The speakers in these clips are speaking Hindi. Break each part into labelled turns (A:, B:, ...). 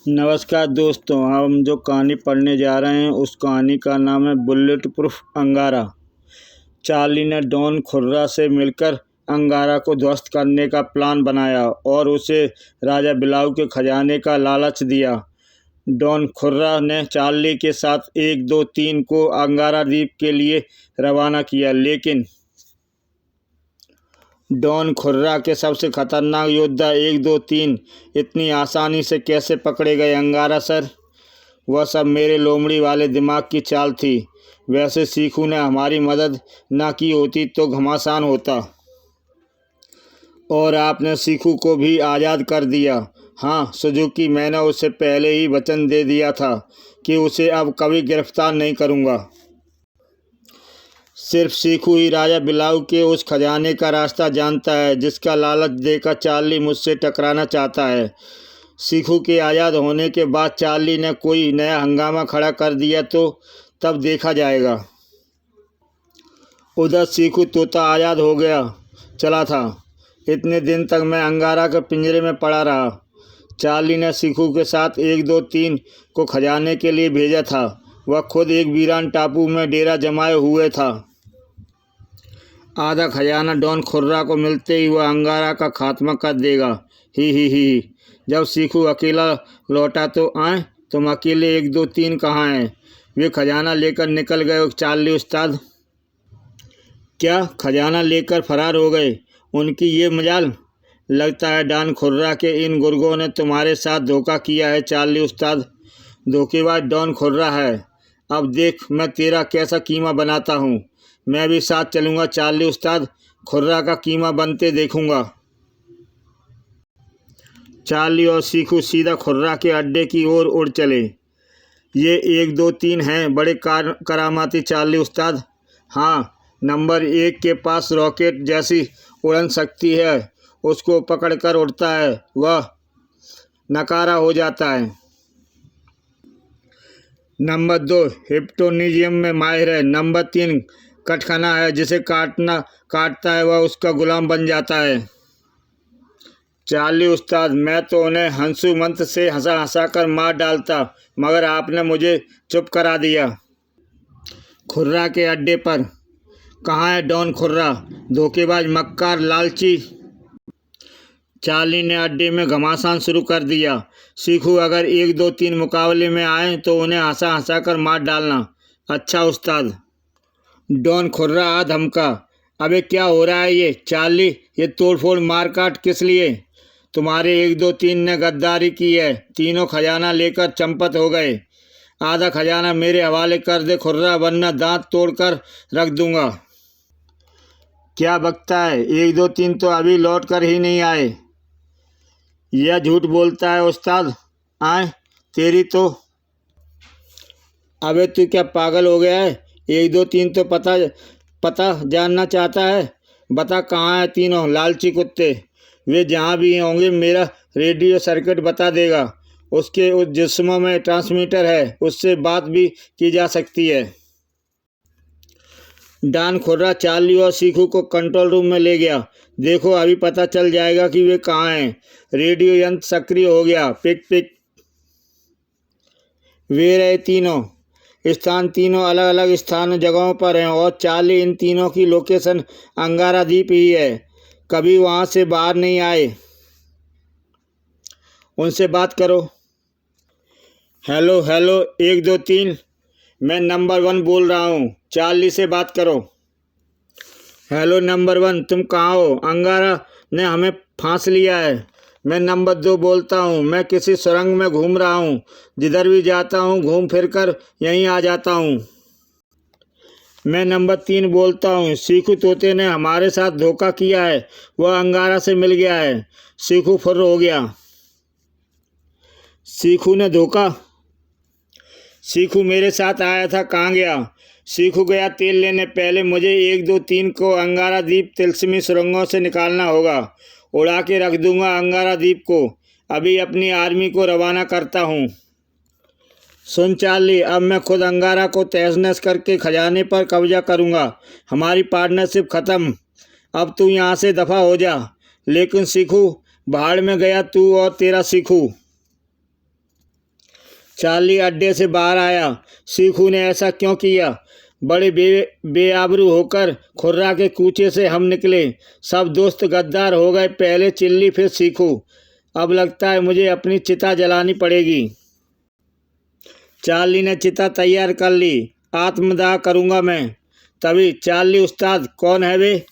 A: नमस्कार दोस्तों, हम जो कहानी पढ़ने जा रहे हैं उस कहानी का नाम है बुलेट प्रूफ अंगारा। चार्ली ने डॉन खुर्रा से मिलकर अंगारा को ध्वस्त करने का प्लान बनाया और उसे राजा बिलाऊ के खजाने का लालच दिया। डॉन खुर्रा ने चार्ली के साथ 1, 2, 3 को अंगारा द्वीप के लिए रवाना किया, लेकिन डॉन खुर्रा के सबसे खतरनाक योद्धा 1, 2, 3 इतनी आसानी से कैसे पकड़े गए अंगारा सर? वह सब मेरे लोमड़ी वाले दिमाग की चाल थी। वैसे सीखू ने हमारी मदद ना की होती तो घमासान होता और आपने सीखू को भी आज़ाद कर दिया। हाँ सुजुकी, मैंने उसे पहले ही वचन दे दिया था कि उसे अब कभी गिरफ्तार नहीं करूँगा। सिर्फ सीखू ही राजा बिलाऊ के उस खजाने का रास्ता जानता है जिसका लालच देकर चार्ली मुझसे टकराना चाहता है। सीखू के आज़ाद होने के बाद चार्ली ने कोई नया हंगामा खड़ा कर दिया तो तब देखा जाएगा। उधर सीखू तोता आज़ाद हो गया चला था। इतने दिन तक मैं अंगारा के पिंजरे में पड़ा रहा। चार्ली ने सीखू के साथ 1, 2, 3 को खजाने के लिए भेजा था। वह खुद एक वीरान टापू में डेरा जमाए हुए था। आधा खजाना डॉन खुर्रा को मिलते ही वह अंगारा का खात्मा कर देगा। ही। जब सीखू अकेला लौटा तो आए, तुम अकेले 1, 2, 3 कहाँ हैं? वे खजाना लेकर निकल गए चार्ली उस्ताद। क्या खजाना लेकर फरार हो गए? उनकी ये मजाल। लगता है डॉन खुर्रा के इन गुर्गों ने तुम्हारे साथ धोखा किया है चार्ली उस्ताद। धोखेबाज डॉन खुर्रा है। अब देख मैं तेरा कैसा कीमा बनाता हूँ। मैं भी साथ चलूँगा चार्ली उस्ताद, खुर्रा का कीमा बनते देखूँगा। चार्ली और सीखू सीधा खुर्रा के अड्डे की ओर उड़ चले। ये 1, 2, 3 हैं बड़े करामाती चार्ली उस्ताद। हाँ, नंबर 1 के पास रॉकेट जैसी उड़न शक्ति है। उसको पकड़कर उड़ता है वह नकारा हो जाता है। नंबर 2 हिप्नोटिज्म में माहिर है। नंबर 3 कटखना है, जिसे काटता है वह उसका गुलाम बन जाता है। चार्ली उस्ताद, मैं तो उन्हें हंसू मंत्र से हंसा कर मार डालता, मगर आपने मुझे चुप करा दिया। खुर्रा के अड्डे पर कहाँ है डॉन खुर्रा? धोखेबाज, मक्कार, लालची। चार्ली ने अड्डे में घमासान शुरू कर दिया। सीखू अगर 1, 2, 3 मुकाबले में आए तो उन्हें हंसा कर मार डालना। अच्छा उस्ताद। डॉन खुर्रा आ धमका। अबे क्या हो रहा है ये चार्ली? ये तोड़फोड़ मारकाट किस लिए? तुम्हारे 1, 2, 3 ने गद्दारी की है। तीनों खजाना लेकर चंपत हो गए। आधा खजाना मेरे हवाले कर दे खुर्रा, वरना दांत तोड़कर रख दूंगा। क्या बकता है? 1, 2, 3 तो अभी लौट कर ही नहीं आए। यह झूठ बोलता है उस्ताद। आए तेरी तो। अबे तू क्या पागल हो गया है? 1, 2, 3 तो पता जानना चाहता है। बता कहाँ है तीनों लालची कुत्ते? वे जहाँ भी होंगे मेरा रेडियो सर्किट बता देगा। उसके उस जिस्मों में ट्रांसमीटर है, उससे बात भी की जा सकती है। डॉन खुर्रा चार्ली और सीखू को कंट्रोल रूम में ले गया। देखो अभी पता चल जाएगा कि वे कहाँ हैं। रेडियो यंत्र सक्रिय हो गया। Pick pick. वे रहे तीनों स्थान तीनों अलग अलग स्थान जगहों पर हैं और चार्ली इन तीनों की लोकेशन अंगारा द्वीप ही है। कभी वहाँ से बाहर नहीं आए। उनसे बात करो। हेलो 1, 2, 3, मैं नंबर 1 बोल रहा हूँ। चार्ली से बात करो। हेलो नंबर 1, तुम कहाँ हो? अंगारा ने हमें फांस लिया है। मैं नंबर 2 बोलता हूँ। मैं किसी सुरंग में घूम रहा हूँ। जिधर भी जाता हूँ घूम फिर कर यहीं आ जाता हूँ। मैं नंबर 3 बोलता हूँ। सीखू तोते ने हमारे साथ धोखा किया है। वह अंगारा से मिल गया है। सीखू फुर्र हो गया। सीखू ने धोखा? सीखू मेरे साथ आया था, कहाँ गया? सीखू गया तेल लेने। पहले मुझे 1, 2, 3 को अंगारा द्वीप तिलस्मी सुरंगों से निकालना होगा। उड़ा के रख दूंगा अंगारा द्वीप को। अभी अपनी आर्मी को रवाना करता हूँ। सुन चार्ली, अब मैं खुद अंगारा को तहस नहस करके खजाने पर कब्जा करूँगा। हमारी पार्टनरशिप ख़त्म। अब तू यहाँ से दफ़ा हो जा। लेकिन सीखू, भाड़ में गया तू और तेरा सीखू। चार्ली अड्डे से बाहर आया। सीखू ने ऐसा क्यों किया? बड़े बेआबरू होकर खुर्रा के कूचे से हम निकले। सब दोस्त गद्दार हो गए, पहले चिल्ली फिर सीखू। अब लगता है मुझे अपनी चिता जलानी पड़ेगी। चार्ली ने चिता तैयार कर ली। आत्मदाह करूँगा मैं। तभी चार्ली उस्ताद, कौन है वे?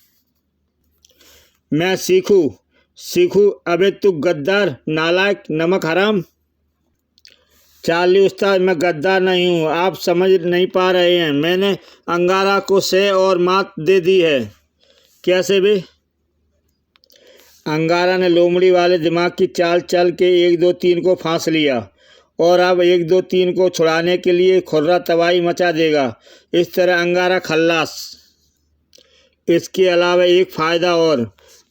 A: मैं सीखू। सीखू, अबे तू गद्दार, नालायक, नमक हराम। चार्ली उस्ताद, मैं गद्दार नहीं हूँ, आप समझ नहीं पा रहे हैं। मैंने अंगारा को सह और मात दे दी है। कैसे बे? अंगारा ने लोमड़ी वाले दिमाग की चाल चल के 1 2 3 को फांस लिया और अब 1 2 3 को छुड़ाने के लिए खुर्रा तबाही मचा देगा। इस तरह अंगारा खल्लास। इसके अलावा एक फ़ायदा और,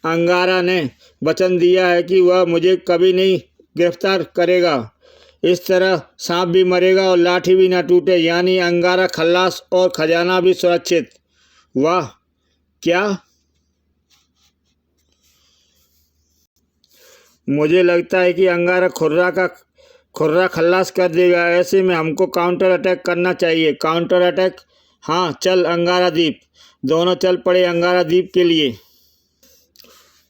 A: अंगारा ने वचन दिया है कि वह मुझे कभी नहीं गिरफ्तार करेगा। इस तरह सांप भी मरेगा और लाठी भी ना टूटे, यानी अंगारा खल्लास और खजाना भी सुरक्षित। वाह! क्या? मुझे लगता है कि अंगारा खुर्रा खल्लास कर देगा। ऐसे में हमको काउंटर अटैक करना चाहिए। Counter attack? हाँ, चल अंगारा द्वीप। दोनों चल पड़े अंगारा द्वीप के लिए।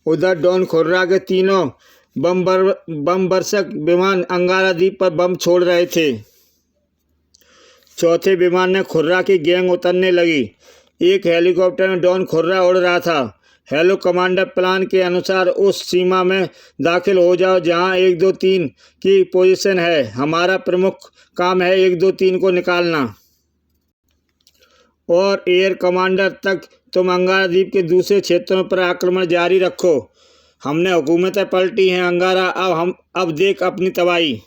A: उधर डॉन खुर्रा के तीनों बम बरसक विमान अंगारा द्वीप पर बम छोड़ रहे थे। चौथे विमान ने खुर्रा की गैंग उतरने लगी। एक हेलीकॉप्टर में डॉन खुर्रा उड़ रहा था। हेलो कमांडर, प्लान के अनुसार उस सीमा में दाखिल हो जाओ जहां 1 2 3 की पोजीशन है। हमारा प्रमुख काम है 1 2 3 को निकालना। और एयर कमांडर तक तुम अंगारा द्वीप के दूसरे क्षेत्रों पर आक्रमण जारी रखो। हमने हुकूमतें पलटी हैं अंगारा, अब देख अपनी तबाही।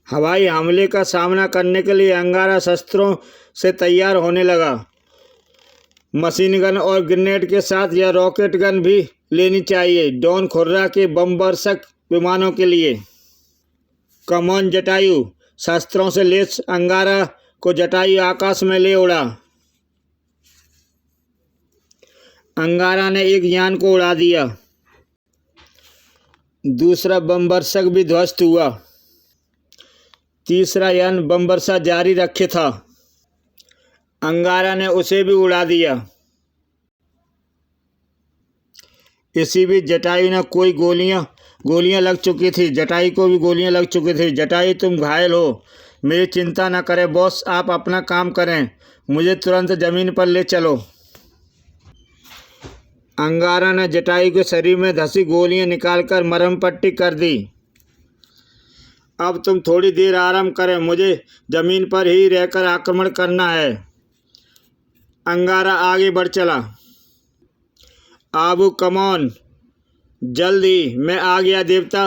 A: हवाई हमले का सामना करने के लिए अंगारा शस्त्रों से तैयार होने लगा। मशीन गन और ग्रेनेड के साथ यह रॉकेट गन भी लेनी चाहिए डॉन खुर्रा के बमबरसक विमानों के लिए। कमॉन जटायु, शस्त्रों से लेस अंगारा को जटायु आकाश में ले उड़ा। अंगारा ने एक यान को उड़ा दिया। दूसरा बमबरसक भी ध्वस्त हुआ। तीसरा यान बमबरसा जारी रखे था। अंगारा ने उसे भी उड़ा दिया। इसी बीच जटायु ने कोई गोलियां लग चुकी थी। जटायु को भी गोलियां लग चुकी थी। जटायु, तुम घायल हो। मेरी चिंता न करें बॉस, आप अपना काम करें। मुझे तुरंत ज़मीन पर ले चलो। अंगारा ने जटायु के शरीर में धंसी गोलियां निकालकर मरहम पट्टी कर दी। अब तुम थोड़ी देर आराम करें, मुझे ज़मीन पर ही रहकर आक्रमण करना है। अंगारा आगे बढ़ चला। आबू, कमॉन, जल्दी, मैं आ गया देवता।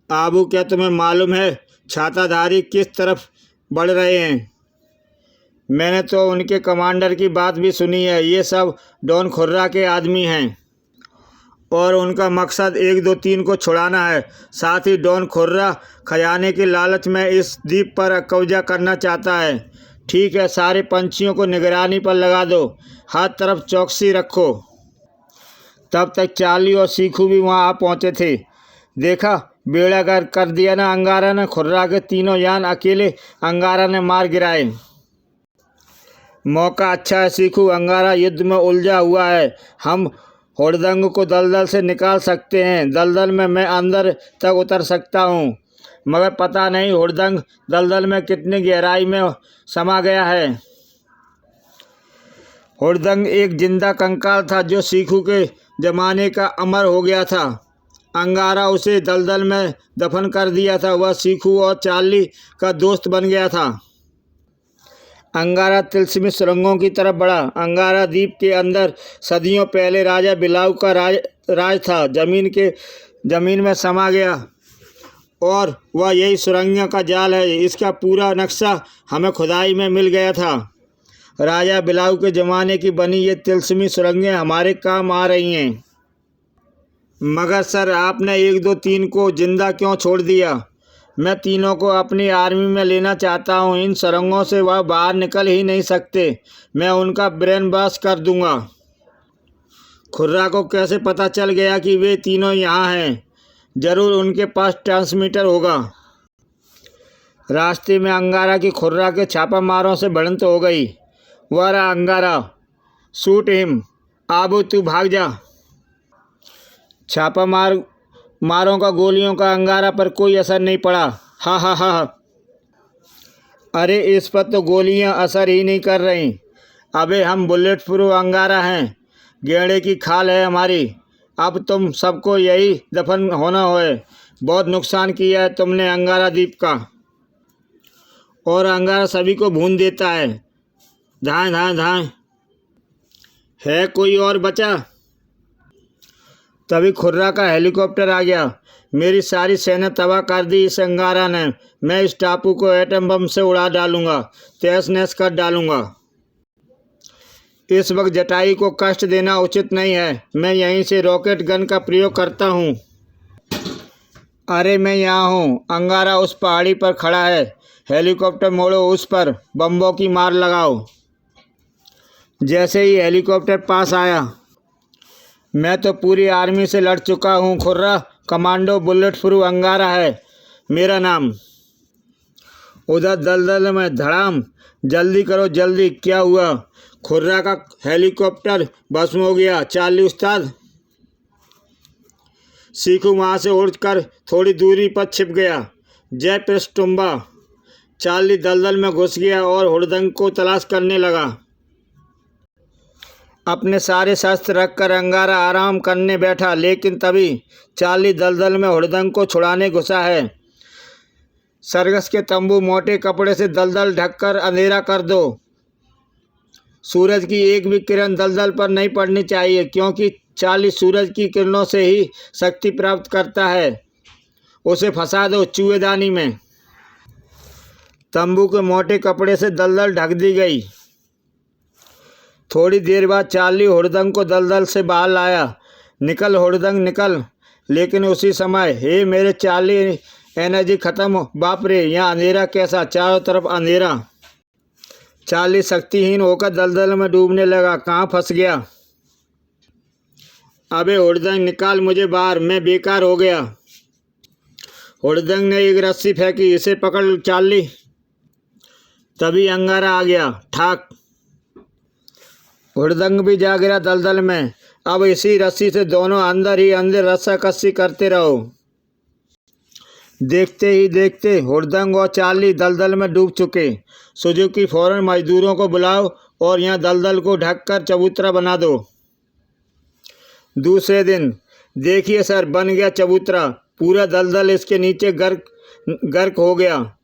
A: आबू, क्या तुम्हें मालूम है छाताधारी किस तरफ बढ़ रहे हैं? मैंने तो उनके कमांडर की बात भी सुनी है। ये सब डॉन खुर्रा के आदमी हैं और उनका मकसद 1 2 3 को छुड़ाना है। साथ ही डॉन खुर्रा खजाने के लालच में इस द्वीप पर कब्जा करना चाहता है। ठीक है, सारे पंछियों को निगरानी पर लगा दो, हर तरफ चौकसी रखो। तब तक चार्ली और सीखू भी वहां आ पहुंचे थे। देखा, बेड़ा गर्क कर दिया ना अंगारा ने। खुर्रा के तीनों यान अकेले अंगारा ने मार गिराए। मौका अच्छा है सीखू, अंगारा युद्ध में उलझा हुआ है। हम हुड़दंग को दलदल से निकाल सकते हैं। दलदल में मैं अंदर तक उतर सकता हूँ, मगर पता नहीं हुड़दंग दलदल में कितनी गहराई में समा गया है। हुड़दंग एक जिंदा कंकाल था जो सीखू के जमाने का अमर हो गया था। अंगारा उसे दलदल में दफन कर दिया था। वह सीखू और चार्ली का दोस्त बन गया था। अंगारा तिलस्मी सुरंगों की तरफ बढ़ा। अंगारा द्वीप के अंदर सदियों पहले राजा बिलाऊ का राज था। जमीन में समा गया और वह यही सुरंगों का जाल है। इसका पूरा नक्शा हमें खुदाई में मिल गया था। राजा बिलाऊ के ज़माने की बनी ये तिलस्मी सुरंगें हमारे काम आ रही हैं। मगर सर, आपने 1 2 3 को जिंदा क्यों छोड़ दिया? मैं तीनों को अपनी आर्मी में लेना चाहता हूँ। इन सुरंगों से वह बाहर निकल ही नहीं सकते। मैं उनका ब्रेन वॉश कर दूंगा। खुर्रा को कैसे पता चल गया कि वे तीनों यहाँ हैं? ज़रूर उनके पास ट्रांसमीटर होगा। रास्ते में अंगारा की खुर्रा के छापा मारों से भिड़ंत हो गई। वह रहा अंगारा, शूट हिम, आबू तू भाग जा। छापा मारों का गोलियों का अंगारा पर कोई असर नहीं पड़ा। हा हा हा हा। अरे इस पर तो गोलियां असर ही नहीं कर रही। अबे हम बुलेट प्रूफ अंगारा हैं, गेंडे की खाल है हमारी। अब तुम सबको यही दफन होना होए। बहुत नुकसान किया है तुमने अंगारा द्वीप का, और अंगारा सभी को भून देता है। धाएं धाएं धाएं। है कोई और बचा? तभी खुर्रा का हेलीकॉप्टर आ गया। मेरी सारी सेना तबाह कर दी इस अंगारा ने। मैं इस टापू को एटम बम से उड़ा डालूंगा, तहस नहस कर डालूंगा। इस वक्त जटाई को कष्ट देना उचित नहीं है। मैं यहीं से रॉकेट गन का प्रयोग करता हूँ। अरे मैं यहाँ हूँ। अंगारा उस पहाड़ी पर खड़ा है। हेलीकॉप्टर मोड़ो, उस पर बम्बों की मार लगाओ। जैसे ही हेलीकॉप्टर पास आया, मैं तो पूरी आर्मी से लड़ चुका हूँ खुर्रा। कमांडो बुलेट प्रूफ अंगारा है मेरा नाम। उधर दलदल में धड़ाम। जल्दी करो जल्दी। क्या हुआ? खुर्रा का हेलीकॉप्टर भस्म हो गया। चार्ली उस्ताद। सीखू वहाँ से उड़कर थोड़ी दूरी पर छिप गया। जय पृष्ठुम्बा। चार्ली दलदल में घुस गया और हुड़दंग को तलाश करने लगा। अपने सारे शस्त्र रखकर अंगारा आराम करने बैठा, लेकिन तभी चार्ली दलदल में हुड़दंग को छुड़ाने घुसा है। सरगस के तंबू मोटे कपड़े से दलदल ढककर अंधेरा कर दो। सूरज की एक भी किरण दलदल पर नहीं पड़नी चाहिए, क्योंकि चार्ली सूरज की किरणों से ही शक्ति प्राप्त करता है। उसे फंसा दो चूहेदानी में। तंबू के मोटे कपड़े से दलदल ढक दी गई। थोड़ी देर बाद चार्ली हुड़दंग को दलदल से बाहर लाया। निकल हुड़दंग निकल। लेकिन उसी समय, हे मेरे चार्ली, एनर्जी खत्म। बाप रे, यहाँ अंधेरा कैसा? चारों तरफ अंधेरा। चार्ली शक्तिहीन होकर दलदल में डूबने लगा। कहाँ फंस गया? अबे हुड़दंग निकाल मुझे बाहर, मैं बेकार हो गया। हुड़दंग ने एक रस्सी फेंकी। इसे पकड़ चार्ली। तभी अंगारा आ गया। ठाक। हुड़दंग भी जा गिरा दलदल में। अब इसी रस्सी से दोनों अंदर ही अंदर रस्साकसी करते रहो। देखते ही देखते हुड़दंग और चार्ली दलदल में डूब चुके। सुजुकी, फौरन मजदूरों को बुलाओ और यहाँ दलदल को ढककर चबूतरा बना दो। दूसरे दिन, देखिए सर, बन गया चबूतरा। पूरा दलदल इसके नीचे गर्क हो गया।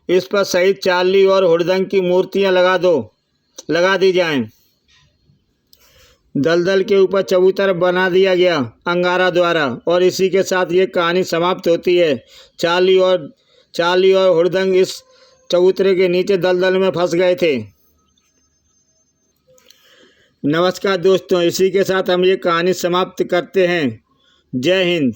A: इस पर शहीद चार्ली और हुड़दंग की मूर्तियाँ लगा दी जाएं। दलदल के ऊपर चबूतरा बना दिया गया अंगारा द्वारा, और इसी के साथ ये कहानी समाप्त होती है। चार्ली और हुड़दंग इस चबूतरे के नीचे दलदल में फंस गए थे। नमस्कार दोस्तों, इसी के साथ हम ये कहानी समाप्त करते हैं। जय हिंद।